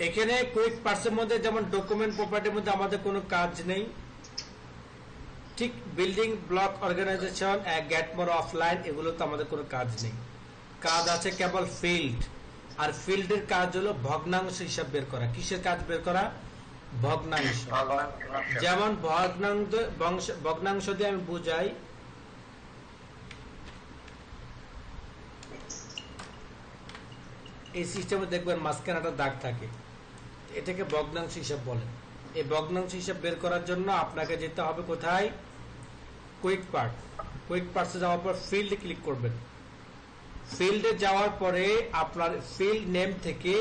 এখানে কুইক পার্টসের মধ্যে যেমন ডকুমেন্ট প্রপার্টির মধ্যে আমাদের কোনো কাজ নেই, ঠিক building block organization, get more offline, এগুলো তো আমাদের কোনো কাজ নেই। কাজ আছে কেবল ফিল্ড, আর ফিল্ডের কাজ হলো ভগ্নাংশ হিসাব বের করা। কিসের কাজ বের করা? ভগ্নাংশ। যেমন ভগ্নাংশ দিয়ে আমি বুঝাই, এই সিস্টেমে দেখবেন মাঝখানে একটা দাগ থাকে, এটাকে ভগ্নাংশ হিসাব বলে। এই ভগ্নাংশ হিসাব বের করার জন্য আপনাকে যেতে হবে কোথায়? Quick part. কুইক পার্টসে যাওয়ার পর ফিল্ডে ক্লিক করবেন। ফিল্ডে যাওয়ার পরে আপনার ফিল্ড নেম থেকে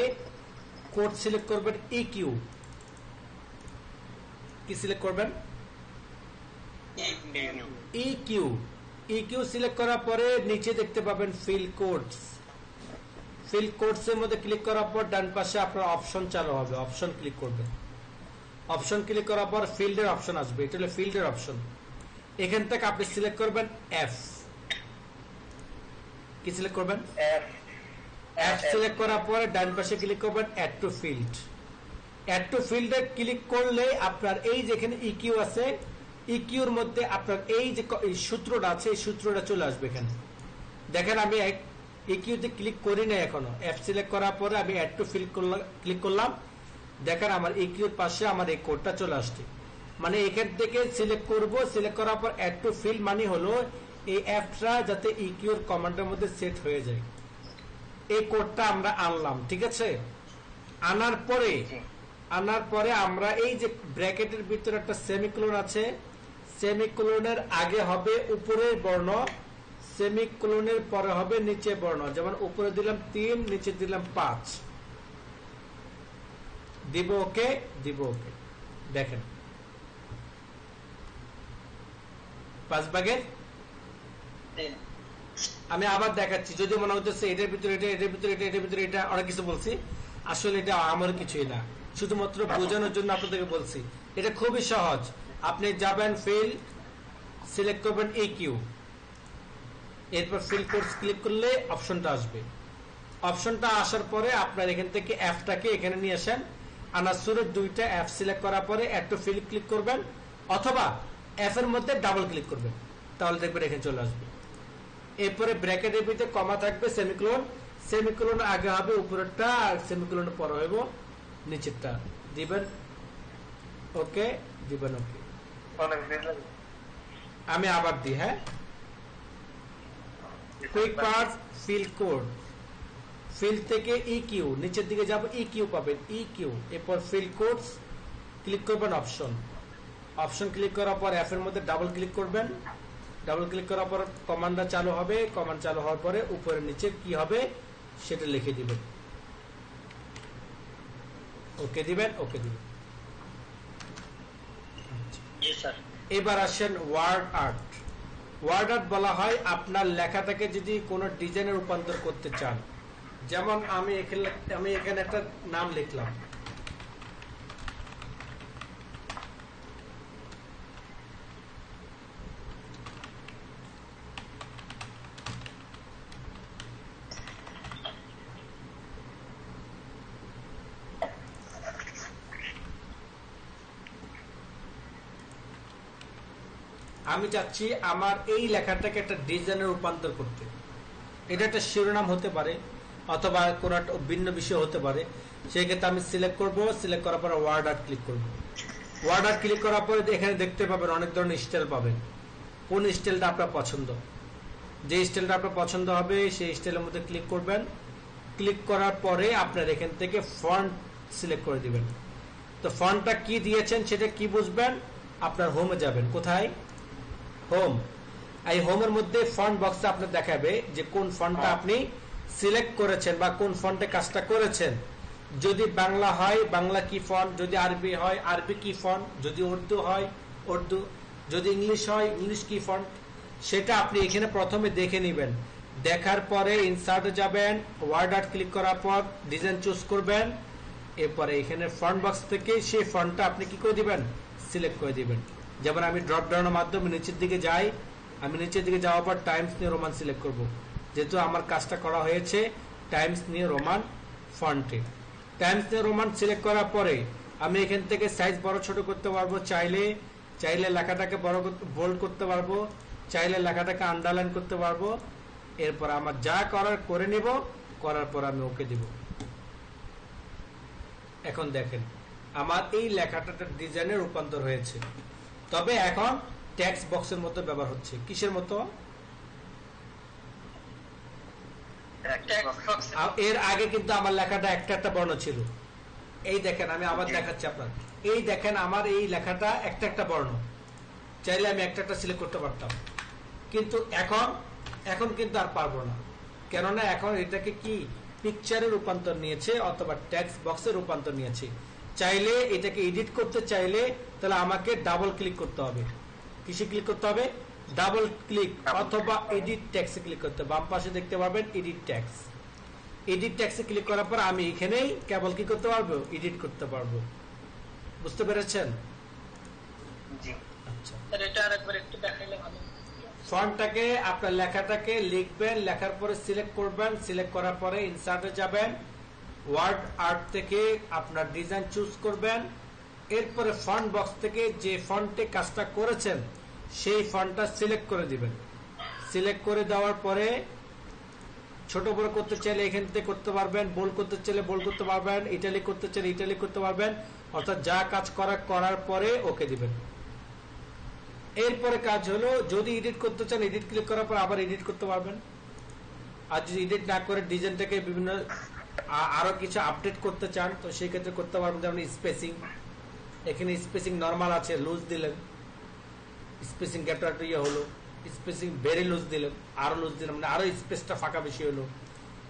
কোড সিলেক্ট করবেন ইকিউ। কি সিলেক্ট করবেন? ইকিউ। ইকিউ সিলেক্ট করার পরে নিচে দেখতে পাবেন ফিল্ড কোডস। ফিল্ড কোডস এর মধ্যে ক্লিক করার পর ডান পাশে আপনার অপশন চালু হবে, অপশন ক্লিক করবেন। অপশন ক্লিক করার পর ফিল্ডের অপশন আসবে, এটা হলো ফিল্ডের অপশন। এখান থেকে আপনি সিলেক্ট করবেন এফ। কি সিলেক্ট করবেন? এফ সিলেক্ট করার পরে ডান পাশে ক্লিক করবেন add to field. Add to ফিল্ডে ক্লিক করলে আপনার এই যেখানে ইকিউ আছে, ইকিউর মধ্যে আপনার এই যে সূত্রটা আছে, এই সূত্রটা চলে আসবে এখানে। দেখেন আমি ইকিউতে ক্লিক করি না এখনো। এফ সিলেক্ট করার পরে আমি অ্যাড টু ফিল্ড ক্লিক করলাম, দেখেন আমার ইকিউর পাশে আমার এই কোডটা চলে আসছে। মানে এখান থেকে সিলেক্ট করব, সিলেক্ট করার পর অ্যাড টু ফিল্ড মানে হলো এই অ্যাপটা যাতে ইকিউর কমান্ডের মধ্যে সেট হয়ে যায়। এই কোডটা আমরা আনলাম, ঠিক আছে? আনার পরে আমরা এই যে ব্র্যাকেটের ভিতরে একটা সেমিকোলন আছে, সেমিকোলনের আগে হবে উপরের বর্ণ, সেমিকোলনের পরে হবে নিচে বর্ণ। যেমন উপরে দিলাম 3, নিচে দিলাম 5, দিব ওকে, দিব ওকে। দেখেন 5 ভাগের আমি আবার দেখাচ্ছি, যদি মনে হচ্ছে এটার ভিতরে এটা, এটার ভিতরে এটা, এটার ভিতরে এটা, অনেক কিছু বলছি। আসলে এটা আমার কিছুই না, শুধুমাত্র বোঝানোর জন্য আপনাদেরকে বলছি। এটা খুবই সহজ। আপনি যাবেন ফিল্ড, সিলেক্ট করবেন ইকিউ, এরপর ফিল্ড কোডস ক্লিক করলে অপশনটা আসবে। অপশনটা আসার পরে আপনার এখান থেকে এফটাকে এখানে নিয়ে আসেন। আনার সুরের দুইটা এফ সিলেক্ট করার পরে অ্যাড টু ফিল্ড ক্লিক করবেন, অথবা এফ এর মধ্যে ডাবল ক্লিক করবেন, তাহলে দেখবেন এখানে চলে আসবে। এরপরে ব্র্যাকেটের ভিতরে কমা থাকবে, সেমিকোলন, সেমিকোলন আগে হবে উপরেরটা, আর সেমিকোলনের পরে হইব নিচেরটা। দিবেন ওকে, দিবেন ওকে। আমি আবার দিই, হ্যাঁ। Quick parts field code, field থেকে ইকিউ, নিচের দিকে যাব, ইকিউ পাবেন, ইকিউ। এরপর ফিল্ড কোডস ক্লিক করবেন, অপশন, অপশন ক্লিক করার পর এফ এর মধ্যে ডাবল ক্লিক করবেন। ডাবল ক্লিক করার পর কমান্ডটা চালু হবে, কমান্ড চালু হওয়ার পরে উপরে নিচে কি হবে সেটা লিখে দিবেন, ওকে দিবেন, ওকে দিবেন। এবার আসেন ওয়ার্ড আর্ট। ওয়ার্ড আর্ট বলা হয় আপনার লেখাটাকে যদি কোনো ডিজাইনে রূপান্তর করতে চান। যেমন আমি এখানে একটা নাম লিখলাম, আমি চাচ্ছি আমার এই লেখাটাকে একটা ডিজাইনে রূপান্তর করতে। এটা একটা শিরোনাম হতে পারে, অথবা কোনো একটা ভিন্ন বিষয় হতে পারে। সেই ক্ষেত্রে আমি সিলেক্ট করব, সিলেক্ট করার পর ওয়ার্ড আর্ট ক্লিক করব। ওয়ার্ড আর্ট ক্লিক করার পরে এখানে দেখতে পাবেন অনেক ধরনের স্টাইল পাবেন। কোন স্টাইলটা আপনার পছন্দ, যে স্টাইলটা আপনার পছন্দ হবে সেই স্টাইলের মধ্যে ক্লিক করবেন। ক্লিক করার পরে আপনার এখান থেকে ফন্ট সিলেক্ট করে দিবেন। তো ফন্টটা কি দিয়েছেন সেটা কি বুঝবেন, আপনার হোমে যাবেন। কোথায়? হোম। এই হোমের মধ্যে ফন্ট বক্সে আপনার দেখাবে যে কোন ফন্টটা আপনি সিলেক্ট করেছেন বা কোন ফন্টে কাজটা করেছেন। যদি বাংলা হয় বাংলা কি ফন্ট, যদি আরবি হয় আরবি কি ফন্ট, যদি উর্দু হয় উর্দু, যদি ইংলিশ হয় ইংলিশ কি ফন্ট, সেটা আপনি এখানে প্রথমে দেখে নেবেন। দেখার পরে ইনসার্টে যাবেন, ওয়ার্ড আর্ট ক্লিক করার পর ডিজাইন চুজ করবেন। এরপরে এখানে ফন্ট বক্স থেকে সেই ফন্টটা আপনি কি করে দিবেন, সিলেক্ট করে দিবেন। যেমন আমি ড্রপ ডাউনের মাধ্যমে নিচের দিকে যাই, আমি নিচের দিকে যাওয়ার পর টাইমস নিউ রোমান সিলেক্ট করব, যেহেতু আমার কাজটা করা হয়েছে টাইমস নিউ রোমান ফন্টে। টাইমস নিউ রোমান সিলেক্ট করার পরে আমি এখান থেকে সাইজ বড় ছোট করতে পারবো, চাইলে লেখাটাকে বড় বোল্ড করতে পারবো, চাইলে লেখাটাকে আন্ডারলাইন করতে পারবো। এরপর আমার যা করার করে নিব, করার পর আমি ওকে দিব। এখন দেখেন আমার এই লেখাটা ডিজাইনে রূপান্তর হয়েছে, তবে এখন টেক্সট বক্সের মতো ব্যবহার হচ্ছে। কিসের মতো? এর আগে কিন্তু আমার লেখাটা একটা একটা বর্ণ ছিল। এই দেখেন আমি আবার দেখাচ্ছি আপনার, এই দেখেন আমার এই লেখাটা একটা একটা বর্ণ, চাইলে আমি একটা একটা সিলেক্ট করতে পারতাম, কিন্তু এখন কিন্তু আর পারবো না। কেননা এখন এটাকে কি পিকচারে রূপান্তর নিয়েছে অথবা টেক্সট বক্সে রূপান্তর নিয়েছে। চাইলে এটাকে এডিট করতে চাইলে তাহলে আমাকে ডাবল ক্লিক করতে হবে। কিসে ক্লিক করতে হবে? ডাবল ক্লিক অথবা এডিট টেক্সটে ক্লিক করতে হবে। বাম পাশে দেখতে পাবেন এডিট টেক্সট। এডিট টেক্সটে ক্লিক করার পর আমি এখানেই কেবল কি করতে পারবো? এডিট করতে পারবো। বুঝতে পেরেছেন? জি। আচ্ছা, এটা আরেকবার একটু দেখাইলে ভালো। ফন্টটাকে আপনার লেখাটাকে লিখবেন, লেখার পরে সিলেক্ট করবেন, সিলেক্ট করার পরে ইনসার্টে যাবেন, ওয়ার্ড আর্ট থেকে আপনার ডিজাইন চুজ করবেন। এরপরে ফন্ট বক্স থেকে যে ফন্টে কাজটা করেছেন সেই ফন্টটা সিলেক্ট করে দিবেন। সিলেক্ট করে দেওয়ার পরে ছোট বড় করতে চাইলে এখান থেকে করতে পারবেন, বোল্ড করতে চাইলে বোল্ড করতে পারবেন, ইটালিক করতে চাইলে ইটালিক করতে পারবেন। অর্থাৎ যা কাজ করার পরে ওকে দিবেন। এরপরে কাজ হলো যদি এডিট করতে চান এডিট ক্লিক করার পর আবার এডিট করতে পারবেন। আর যদি এডিট না করে ডিজাইনটাকে বিভিন্ন আরো কিছু আপডেট করতে চান তো সেই ক্ষেত্রে করতে পারবেন। যেমন স্পেসিং, এখানে স্পেসিং নরমাল আছে, লুজ দিলেন, স্পেসিং গ্যাপটা একটু ইয়ে হলো, স্পেসিং ভেরি লুজ দিলেন, আরো লুজ দিলেন, মানে আরো স্পেসটা ফাঁকা বেশি হলো।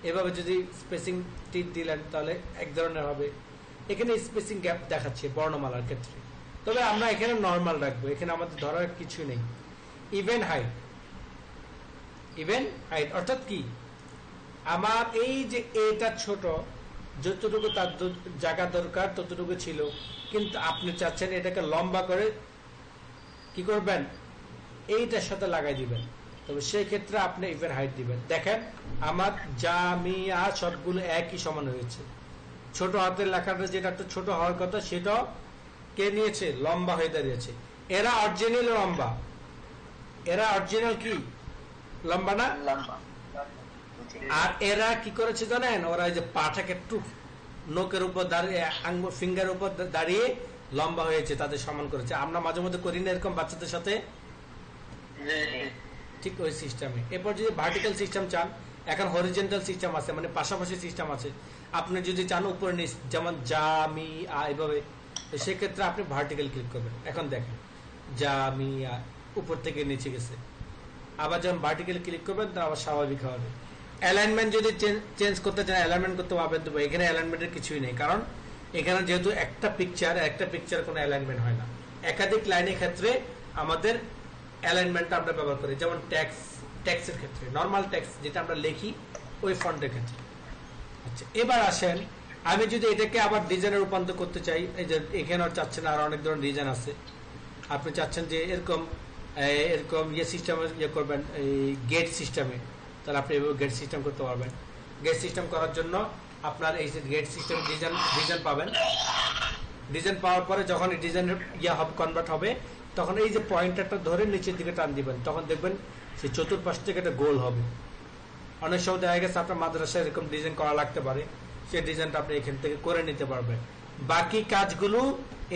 এভাবে যদি স্পেসিং টিক দিলেন তাহলে এক ধরনের হবে। এখানে স্পেসিং গ্যাপ দেখাচ্ছে বর্ণমালার ক্ষেত্রে, তবে আমরা এখানে নরমাল রাখবো, এখানে আমাদের ধরার কিছু নেই। ইভেন হাইট অর্থাৎ কি আমার এই যে এটা ছোট, যতটুকু তার জায়গা দরকার ততটুকু ছিল, কিন্তু আপনি চাচ্ছেন এটাকে লম্বা করে কি করবেন? এইটার সাথে লাগাই দিবেন, তবে সেই ক্ষেত্রে আপনি ইভেন হাইট দিবেন। দেখেন আমার জামিয়া সবগুলো একই সমান হয়েছে। ছোট হাতের লেখাটা যেটা একটু ছোট হওয়ার কথা সেটাও কে নিয়েছে? লম্বা হয়ে দাঁড়িয়েছে। এরা অরিজিনাল লম্বা, এরা অরিজিনাল কি লম্বা না? আর এরা কি করেছে জানেন? ওরা যে পাটাকে একটু নোকের উপর দাঁড়িয়ে আঙ্গুল ফিঙ্গার উপর দাঁড়িয়ে লম্বা হয়েছে, তাদের সমান করেছে। আমরা মাঝে মধ্যে করি না এরকম বাচ্চাদের সাথে? ঠিক ওই সিস্টেমে। এরপর যদি ভার্টিক্যাল সিস্টেম চান, এখন হরিজেন্টাল সিস্টেম আছে, মানে পাশাপাশি সিস্টেম আছে। আপনি যদি চান উপরে নিচ, যেমন জামিয়া এভাবে, সেক্ষেত্রে আপনি ভার্টিক্যাল ক্লিক করবেন। এখন দেখেন জামিয়া উপর থেকে নিচে গেছে। আবার যখন ভার্টিক্যাল ক্লিক করবেন তা আবার স্বাভাবিক হবে। অ্যালাইনমেন্ট যদি চেঞ্জ করতে চান অ্যালাইনমেন্ট করতে পারবেন, তবে এখানে অ্যালাইনমেন্টের কিছুই নেই, কারণ এখানে যেহেতু একটা পিকচার কোনো অ্যালাইনমেন্ট হয় না। একাধিক লাইনের ক্ষেত্রে আমাদের অ্যালাইনমেন্টটা আমরা ব্যবহার করি, যেমন ট্যাক্সের ক্ষেত্রে নরমাল ট্যাক্স যেটা আমরা লিখি ওই ফন্টের ক্ষেত্রে। আচ্ছা, এবার আসেন আমি যদি এটাকে আবার ডিজাইনে রূপান্তর করতে চাই, এই যে এখানে চাচ্ছেন আর অনেক ধরনের ডিজাইন আছে। আপনি চাচ্ছেন যে এরকম ইয়ে সিস্টেমে ইয়ে করবেন, এই গেট সিস্টেমে, তাহলে আপনি এভাবে গেট সিস্টেম করতে পারবেন। গেট সিস্টেম করার জন্য আপনার এই যে গেট সিস্টেম ডিজাইন পাবেন। ডিজাইন পাওয়ার পরে যখন এই ডিজাইনের ইয়ে হবে কনভার্ট হবে, তখন এই যে পয়েন্টারটা ধরে নিচের দিকে টান দিবেন, তখন দেখবেন সেই চতুর্পাশ থেকে একটা গোল হবে। অনেক সময় দেখা গেছে আপনার মাদ্রাসায় এরকম ডিজাইন করা লাগতে পারে, সেই ডিজাইনটা আপনি এখান থেকে করে নিতে পারবেন। বাকি কাজগুলো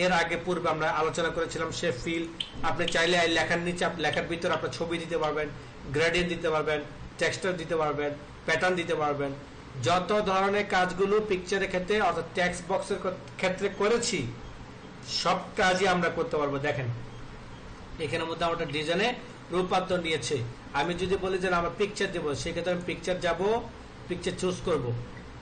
এর আগে পূর্বে আমরা আলোচনা করেছিলাম। সে ফিল আপনি চাইলে লেখার নিচে লেখার ভিতরে আপনার ছবি দিতে পারবেন, গ্রেডিয়েন্ট দিতে পারবেন, টেক্সচার দিতে পারবেন, প্যাটার্ন দিতে পারবেন। যত ধরনের কাজগুলো পিকচারের ক্ষেত্রে অর্থাৎ টেক্সট বক্সের ক্ষেত্রে করেছি সব কাজই আমরা করতে পারবো। দেখেন এখানের মধ্যে আমরা ডিজাইনে রূপান্তর নিয়েছে। আমি যদি বলি যে আমার পিকচার দেবো, সেক্ষেত্রে আমি পিকচার যাব, পিকচার চুজ করব,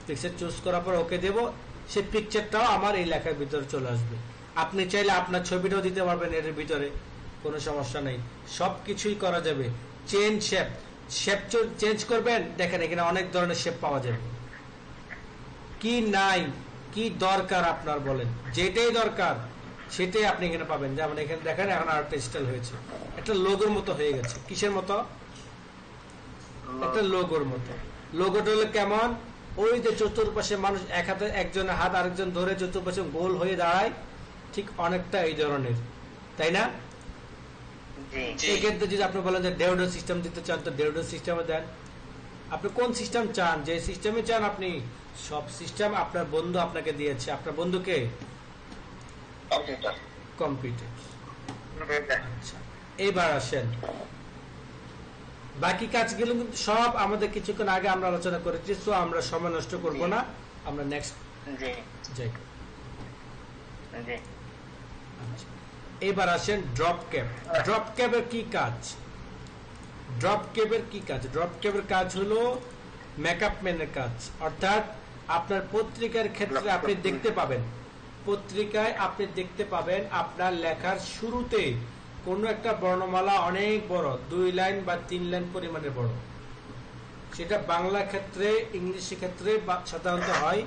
পিকচার চুজ করার পর ওকে দেবো, সেই পিকচারটাও আমার এই লেখার ভিতরে চলে আসবে। আপনি চাইলে আপনার ছবিটাও দিতে পারবেন এর ভিতরে, কোনো সমস্যা নেই, সবকিছুই করা যাবে। শেপ চেঞ্জ করবেন, দেখেন এখানে অনেক ধরনের শেপ পাওয়া যাবে। কি নাই কি দরকার আপনার বলেন, যেটাই দরকার সেটাই আপনি এখানে পাবেন। যেমন এখানে দেখেন এখন আরেকটা স্টাইল হয়েছে, একটা লোগোর মতো হয়ে গেছে। কিসের মতো? একটা লোগোর মতো। লোগোটা হলো কেমন? ওই যে চতুর্পাশে মানুষ এক হাতে একজনের হাত আরেকজন ধরে চতুর্পাশে গোল হয়ে দাঁড়ায়, ঠিক অনেকটা এই ধরনের, তাই না? এই ক্ষেত্রে যদি আপনি বলেন যে ডেওডো সিস্টেম দিতে চান, তো ডেওডো সিস্টেমে দেন। আপনি কোন সিস্টেম চান, যে সিস্টেমে চান আপনি, সব সিস্টেম আপনার বন্ধু আপনাকে দিয়েছে। আপনার বন্ধুকে কম্পিউটার। আচ্ছা, এবার আসেন বাকি কাজগুলো কিন্তু সব আমাদের কিছুক্ষণ আগে আমরা আলোচনা করেছি, সো আমরা সময় নষ্ট করব না, আমরা নেক্সট যাই। আচ্ছা, এবার আসেন ড্রপ ক্যাপ। ড্রপ ক্যাপের কি কাজ? ড্রপ ক্যাপের কি কাজ? ড্রপ ক্যাপের কাজ হলো মেকআপ ম্যানের কাজ। অর্থাৎ আপনার পত্রিকার ক্ষেত্রে আপনি দেখতে পাবেন, পত্রিকায় আপনি দেখতে পাবেন আপনার লেখার শুরুতে কোন একটা বর্ণমালা অনেক বড়, 2 লাইন বা 3 লাইন পরিমাণে বড়। সেটা বাংলা ক্ষেত্রে, ইংলিশ ক্ষেত্রে সাধারণত হয়,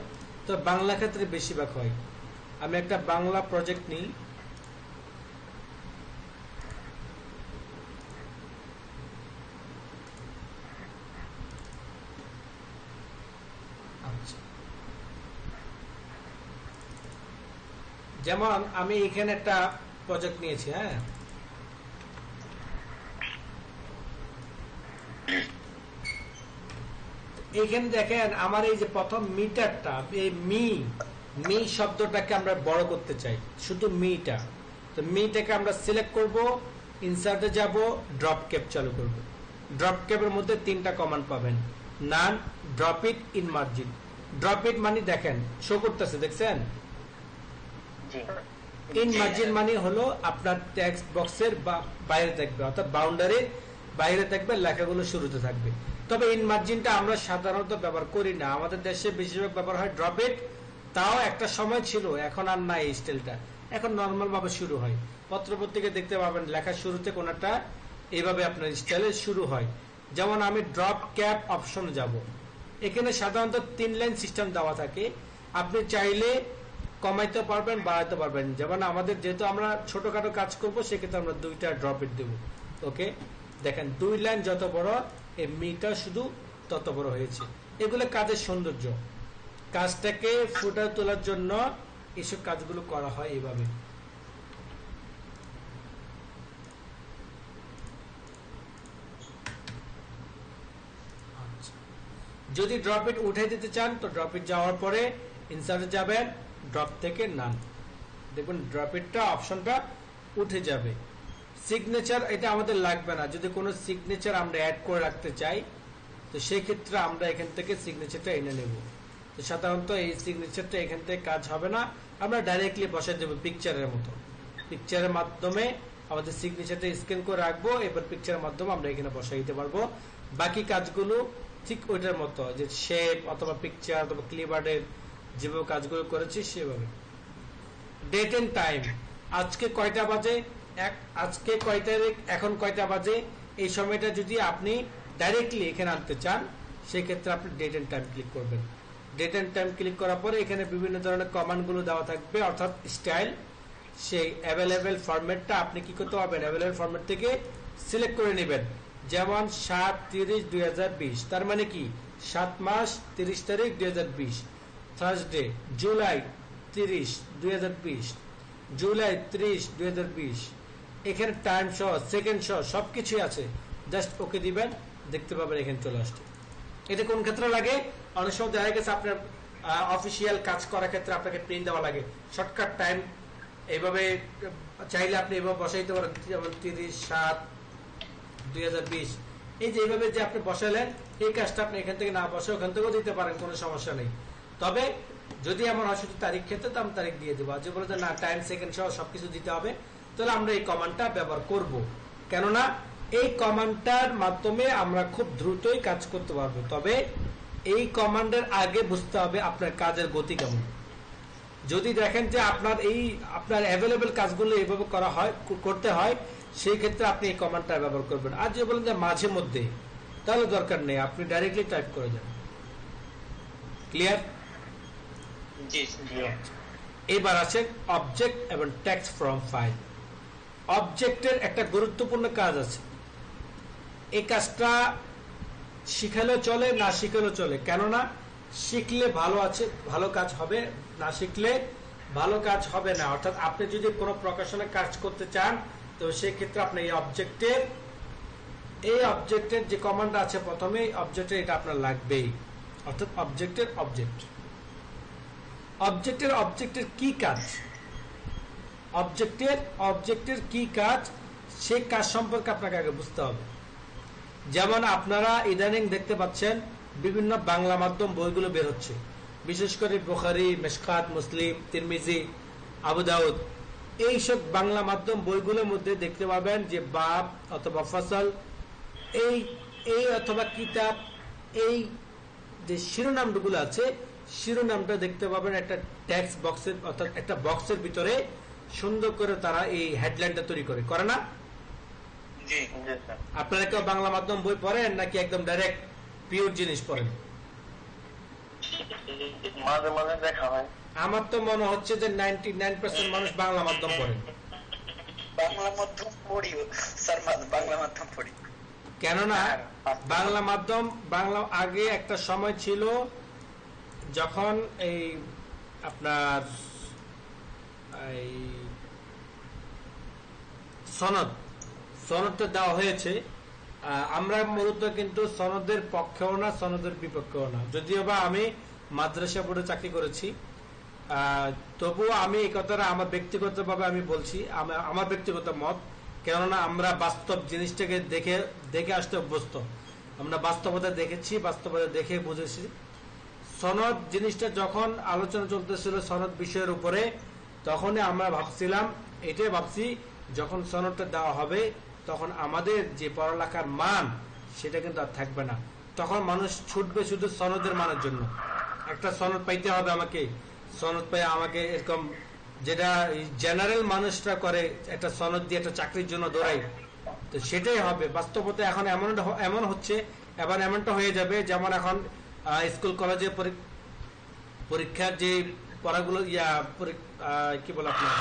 তো বাংলা ক্ষেত্রে বেশিরভাগ হয়। আমি একটা বাংলা প্রজেক্ট নিই। যেমন আমি এখানে একটা প্রজেক্ট নিয়েছি, হ্যাঁ, এইখানে দেখেন আমার এই যে প্রথম মিটারটা, এই মি শব্দটাকে আমরা বড় করতে চাই, শুধু মিটা। তো মিটাকে আমরা সিলেক্ট করব, ইনসার্টে যাব, ড্রপ ক্যাপ চালু করব। ড্রপ ক্যাপের মধ্যে 3টা কমান্ড পাবেন, none, drop it, in margin. Drop it মানে দেখেন শো করতেছে, দেখছেন? ইন মার্জিন মানে হলো আপনার টেক্সট বক্সের বাইরে থাকবে, অর্থাৎ বাউন্ডারির বাইরে থাকবে, লেখাগুলো শুরুতে থাকবে। তবে ইন মার্জিনটা আমরা সাধারণত ব্যবহার করি না, আমাদের দেশে বেশিরভাগ ব্যবহার হয় ড্রপ ইট। তাও একটা সময় ছিল, এখন আর নাই এই স্টাইলটা, এখন নর্মাল ভাবে শুরু হয়। পত্রপত্রিকা দেখতে পাবেন লেখার শুরুতে কোনটা এইভাবে আপনার স্টাইলে শুরু হয়। যেমন আমি ড্রপ ক্যাপ অপশনে যাব, এখানে সাধারণত 3 লাইন সিস্টেম দেওয়া থাকে, আপনি চাইলে কমাইতে পারবেন, বাড়াইতে পারবেন। যেমন আমাদের যেহেতু আমরা ছোটখাটো কাজ করবো, সেক্ষেত্রে আমরা 2টা ড্রপ ইট দেবো। ওকে, দেখেন 2 লাইন যত বড়, এই মিটা শুধু তত বড় হয়েছে। এগুলো কাজের সৌন্দর্য, কাজটাকে ফুটে তোলার জন্য এইসব কাজগুলো করা হয় এইভাবে। যদি ড্রপ ইট উঠে দিতে চান, তো ড্রপ ইট যাওয়ার পরে ইনসার্টে যাবেন, ড্রপ থেকে নান, দেখুন ড্রপ ইটটা অপশনটা উঠে যাবে। সিগনেচার এটা আমাদের লাগবে না, যদি কোনো সিগনেচার আমরা অ্যাড করে রাখতে চাই, তো সেই ক্ষেত্রে আমরা এখান থেকে সিগনেচারটা এনে নেব। তো সাধারণত এই সিগনেচারটা এখান থেকে কাজ হবে না, আমরা ডাইরেক্টলি বসাই দেবো পিকচারের মতো। পিকচারের মাধ্যমে আমাদের সিগনেচারটা স্ক্যান করে রাখবো, এবার পিকচারের মাধ্যমে আমরা এখানে বসাই দিতে পারবো। বাকি কাজগুলো ঠিক ওইটার মতো, যে শেপ অথবা পিকচার অথবা ক্লিপবোর্ডের যেভাবে কাজগুলো করেছি সেভাবে। ডেট এন্ড টাইম, আজকে কয়টা বাজে, আজকে কয় তারিখ, এখন কয়টা বাজে, এই সময়টা যদি আপনি ডাইরেক্টলি এখানে আনতে চান, সেক্ষেত্রে আপনি ডেট এন্ড টাইম ক্লিক করবেন। ডেট এন্ড টাইম ক্লিক করার পরে এখানে বিভিন্ন ধরনের কমান্ডগুলো দেওয়া থাকবে, অর্থাৎ স্টাইল। সেই অ্যাভেলেবেল ফরম্যাটটা আপনি কি করতে পারবেন, অ্যাভেলেবেল ফরম্যাট থেকে সিলেক্ট করে নেবেন। যেমন 7/30/2020, তার মানে কি 7 মাস 30 তারিখ 2020। থার্সডে, জুলাই 30 2020, জুলাই 30 2020। এখানে টাইম সহ, সেকেন্ড সহ সবকিছুই আছে, জাস্ট ওকে দিবেন, দেখতে পাবেন এখানে চলে আসছে। এটা কোন ক্ষেত্রে লাগে, অনেক সময় দেখা গেছে আপনার অফিসিয়াল কাজ করার ক্ষেত্রে আপনাকে প্রিন্ট দেওয়া লাগে, শর্টকাট টাইম এইভাবে চাইলে আপনি এভাবে বসাইতে পারেন, যেমন 30/7/2020। এই যে এইভাবে যে আপনি বসালেন, এই কাজটা আপনি এখান থেকে না বসে ওখান থেকেও দিতে পারেন, কোনো সমস্যা নেই। তবে যদি আমার হয় শুধু তারিখ ক্ষেত্রে, তো আমি তারিখ দিয়ে দেবো। আর যে বলে না টাইম সেকেন্ড সহ সবকিছু দিতে হবে, তাহলে আমরা এই কমান্ডটা ব্যবহার করব। কেননা এই কমান্ডটার মাধ্যমে আমরা খুব দ্রুতই কাজ করতে পারবো। তবে এই কমান্ডের আগে বুঝতে হবে আপনার কাজের গতি কেমন। যদি দেখেন যে আপনার অ্যাভেলেবেল কাজগুলো এইভাবে করতে হয়, সেই ক্ষেত্রে আপনি এই কমান্ডটা ব্যবহার করবেন। আর যে বলেন যে মাঝে মধ্যে, তাহলে দরকার নেই, আপনি ডাইরেক্টলি টাইপ করে যান। ক্লিয়ার? এবার আছে অবজেক্ট এবং টেক্সট ফ্রম ফাইল। অবজেক্টের একটা গুরুত্বপূর্ণ কাজ আছে, এই কাজটা শিখালেও চলে, না শিখালেও চলে। কেননা শিখলে ভালো আছে, ভালো কাজ হবে, না শিখলে ভালো কাজ হবে না। অর্থাৎ আপনি যদি কোনো প্রকাশনে কাজ করতে চান, তো সেক্ষেত্রে আপনি এই অবজেক্টের যে কমান্ড আছে প্রথমে, অবজেক্টের এটা আপনার লাগবেই। অর্থাৎ অবজেক্টের কি কাজ, অবজেক্টের কি কাজ, সে কাজ সম্পর্কে আপনাকে আগে বুঝতে হবে। যেমন আপনারা ইদানিং দেখতে পাচ্ছেন বিভিন্ন বাংলা মাধ্যম বইগুলো বের হচ্ছে, বিশেষ করে বুখারী, মিশকাত, মুসলিম, তিরমিজি, আবু দাউদ, এইসব বাংলা মাধ্যম বইগুলোর মধ্যে দেখতে পাবেন যে বাব অথবা ফসল, এই অথবা কিতাব, এই যে শিরোনামগুলো আছে, শিরোনামটা দেখতে পাবেন একটা টেক্সট বক্সের, অর্থাৎ একটা বক্সের ভিতরে সুন্দর করে তারা এই হেডলাইনটা তৈরি করে না? জি স্যার। আপনারা কেউ বাংলা মাধ্যম বই পড়েন নাকি একদম ডাইরেক্ট পিওর জিনিস পড়েন? মাঝে মাঝে দেখা হয়। আমার তো মনে হচ্ছে যে 99% মানুষ বাংলা মাধ্যম পড়েন। বাংলা মাধ্যম পড়ি স্যার, বাংলা মাধ্যম পড়ি। কেননা বাংলা আগে একটা সময় ছিল যখন এই আপনার এই সনদটা দেওয়া হয়েছে, আমরা মূলত কিন্তু সনদের পক্ষেও না, সনদের বিপক্ষেও না। যদিও বা আমি মাদ্রাসা বোর্ডে চাকরি করেছি, তবুও আমি এই কথাটা আমার ব্যক্তিগতভাবে আমি বলছি, আমার ব্যক্তিগত মত। কেননা আমরা বাস্তব জিনিসটাকে দেখে আসতে অভ্যস্ত, আমরা বাস্তবতা দেখেছি, বাস্তবতা দেখে বুঝেছি। সনদ জিনিসটা যখন আলোচনা চলতেছিল সনদ বিষয়ের উপরে, তখনই আমরা ভাবছি যখন সনদটা দেওয়া হবে তখন আমাদের যে পড়ালেখার মান সেটা কিন্তু আর থাকবে না। তখন মানুষ ছুটবে শুধু সনদের মানের জন্য। একটা সনদ পাইতে হবে আমাকে, সনদ পাই আমাকে, এরকম যেটা জেনারেল মানুষরা করে, একটা সনদ দিয়ে একটা চাকরির জন্য দৌড়াই, তো সেটাই হবে। বাস্তবতা এখন এমন হচ্ছে, এবার এমনটা হয়ে যাবে যেমন এখন স্কুল কলেজে পরীক্ষার যে পড়াগুলো কি বলে আপনার